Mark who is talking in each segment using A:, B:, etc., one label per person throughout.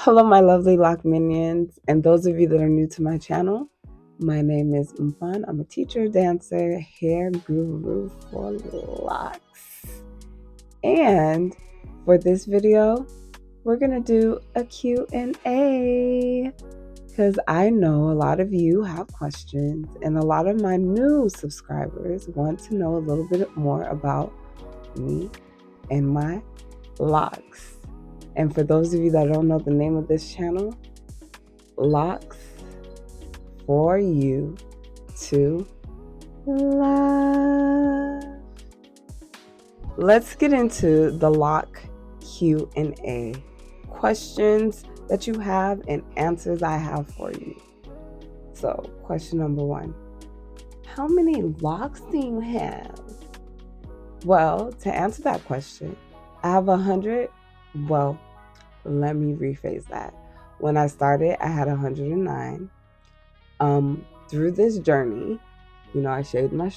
A: Hello, my lovely lock minions, and those of you that are new to my channel. My name is Umfan. I'm a teacher, dancer, hair guru for locks. And for this video, we're gonna do a Q&A because I know a lot of you have questions, and a lot of my new subscribers want to know a little bit more about me and my locks. And for those of you that don't know the name of this channel, Locs4u2luv. Let's get into the lock Q&A. Questions that you have and answers I have for you. So, question number 1. How many locks do you have? Well, to answer that question, I have 100. Well, let me rephrase that. When I started, I had 109. Through this journey, I shaved my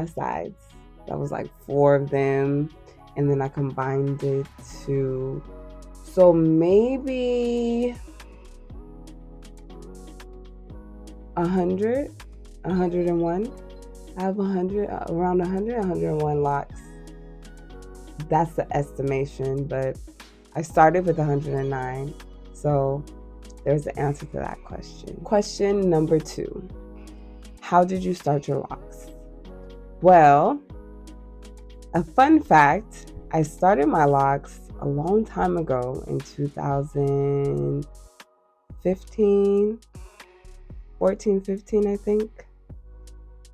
A: sides. That was like 4 of them, and then I combined it to, so maybe 100, 101. I have around 101 locks. That's the estimation, but I started with 109, so there's the answer to that question. Question number 2. How did you start your locks? Well, a fun fact, I started my locks a long time ago in 2015, 14, 15, I think.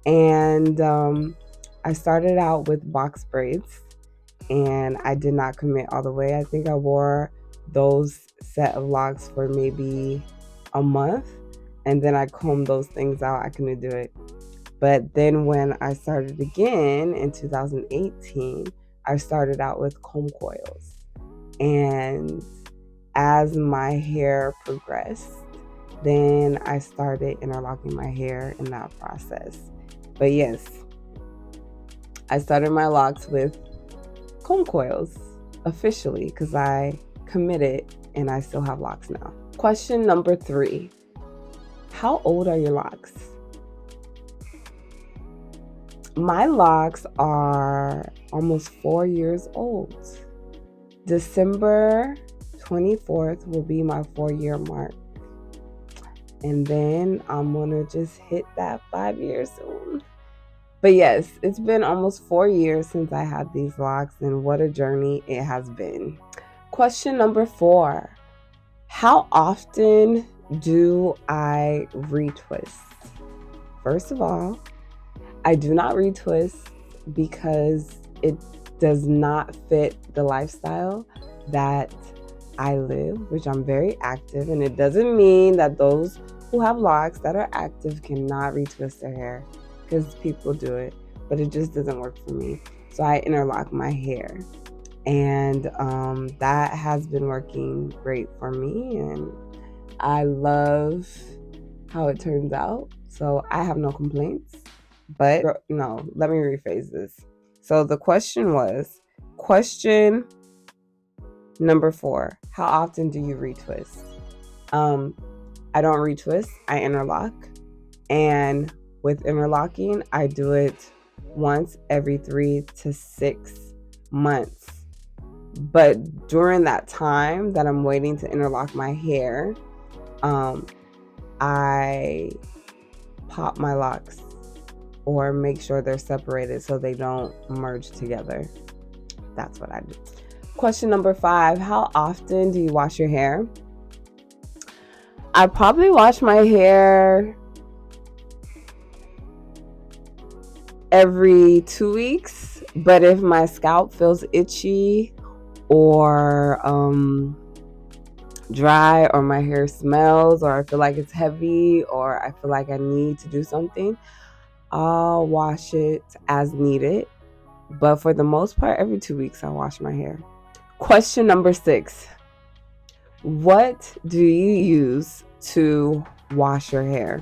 A: And I started out with box braids, and I did not commit all the way. I think I wore those set of locks for maybe a month, and then I combed those things out. I couldn't do it. But then when I started again in 2018, I started out with comb coils. And as my hair progressed, then I started interlocking my hair in that process. But yes, I started my locks with comb coils officially because I committed and I still have locks now. Question number 3. How old are your locks? My locks are almost 4 years old. December 24th will be my 4-year mark. And then I'm gonna just hit that 5 years soon. But yes, it's been almost 4 years since I had these locks, and what a journey it has been. Question number 4. How often do I retwist? First of all, I do not retwist because it does not fit the lifestyle that I live, which I'm very active, and it doesn't mean that those who have locks that are active cannot retwist their hair, because people do it, but it just doesn't work for me. So I interlock my hair, and that has been working great for me, and I love how it turns out. So I have no complaints. But no, let me rephrase this. So the question was, question number 4, how often do you retwist? I don't retwist, I interlock. And with interlocking, I do it once every 3 to 6 months. But during that time that I'm waiting to interlock my hair, I pop my locks or make sure they're separated so they don't merge together. That's what I do. Question number 5, how often do you wash your hair? I probably wash my hair every 2 weeks, but if my scalp feels itchy or dry, or my hair smells, or I feel like it's heavy, or I feel like I need to do something, I'll wash it as needed. But for the most part, every 2 weeks I wash my hair. Question number 6. What do you use to wash your hair?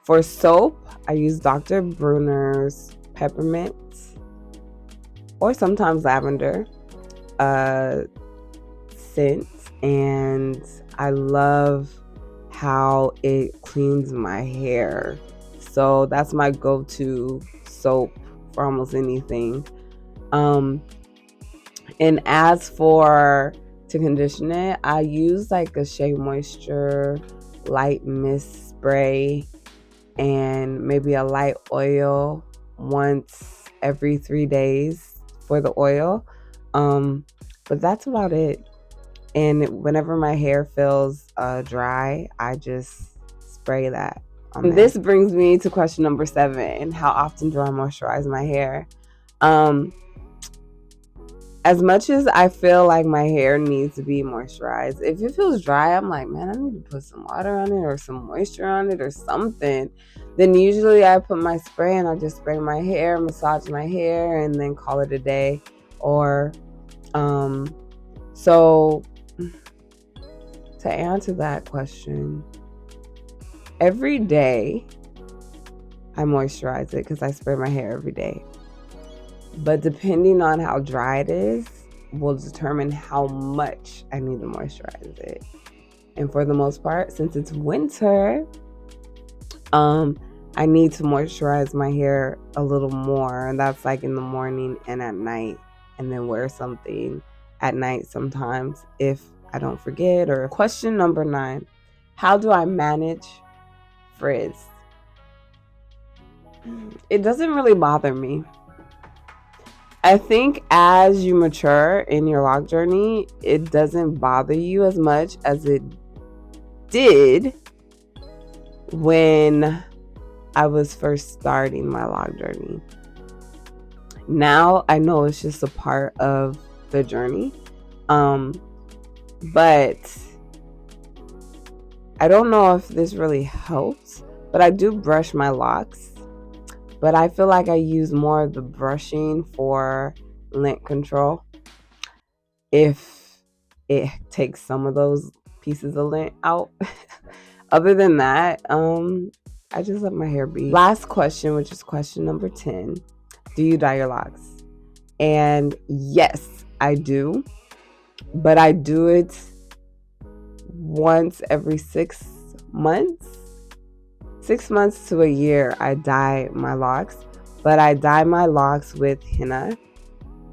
A: For soap, I use Dr. Bronner's peppermint, or sometimes lavender. scent, and I love how it cleans my hair. So that's my go-to soap for almost anything. And as for to condition it, I use like a Shea Moisture light mist spray and maybe a light oil once every 3 days for the oil. But that's about it. And whenever my hair feels dry, I just spray that on there. This brings me to question number 7. How often do I moisturize my hair? As much as I feel like my hair needs to be moisturized, if it feels dry, I'm like, man, I need to put some water on it or some moisture on it or something. Then usually I put my spray and I just spray my hair, massage my hair, and then call it a day. Or, so to answer that question, every day I moisturize it because I spray my hair every day. But depending on how dry it is will determine how much I need to moisturize it. And for the most part, since it's winter, I need to moisturize my hair a little more. And that's like in the morning and at night. And then wear something at night sometimes if I don't forget. Or question number 9, how do I manage frizz? It doesn't really bother me. I think as you mature in your lock journey, it doesn't bother you as much as it did when I was first starting my lock journey. Now I know it's just a part of the journey. But I don't know if this really helps, but I do brush my locks. But I feel like I use more of the brushing for lint control. If it takes some of those pieces of lint out. Other than that, I just let my hair be. Last question, which is question number 10. Do you dye your locks? And yes, I do. But I do it once every 6 months. 6 months to a year, I dye my locks. But I dye my locks with henna.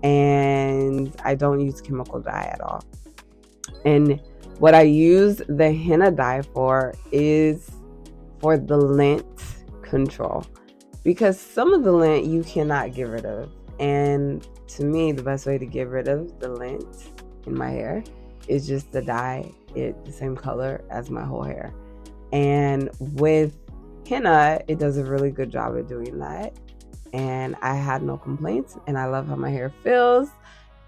A: And I don't use chemical dye at all. And what I use the henna dye for is for the lint control. Because some of the lint you cannot get rid of. And to me, the best way to get rid of the lint in my hair is just to dye it the same color as my whole hair. And with henna, it does a really good job at doing that. And I had no complaints, and I love how my hair feels.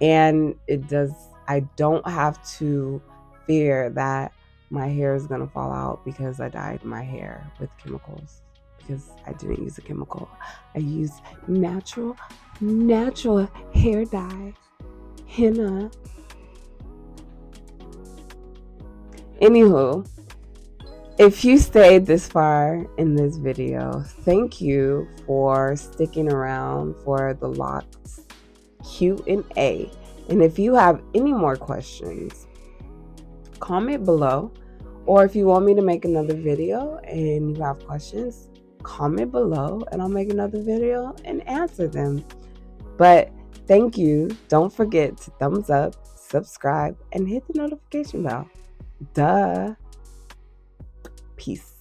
A: And I don't have to fear that my hair is gonna fall out because I dyed my hair with chemicals, because I didn't use a chemical. I used natural hair dye, henna. Anywho, if you stayed this far in this video, thank you for sticking around for the Locs Q&A. And if you have any more questions, comment below. Or if you want me to make another video and you have questions, comment below and I'll make another video and answer them. But thank you. Don't forget to thumbs up, subscribe, and hit the notification bell. Duh. Peace.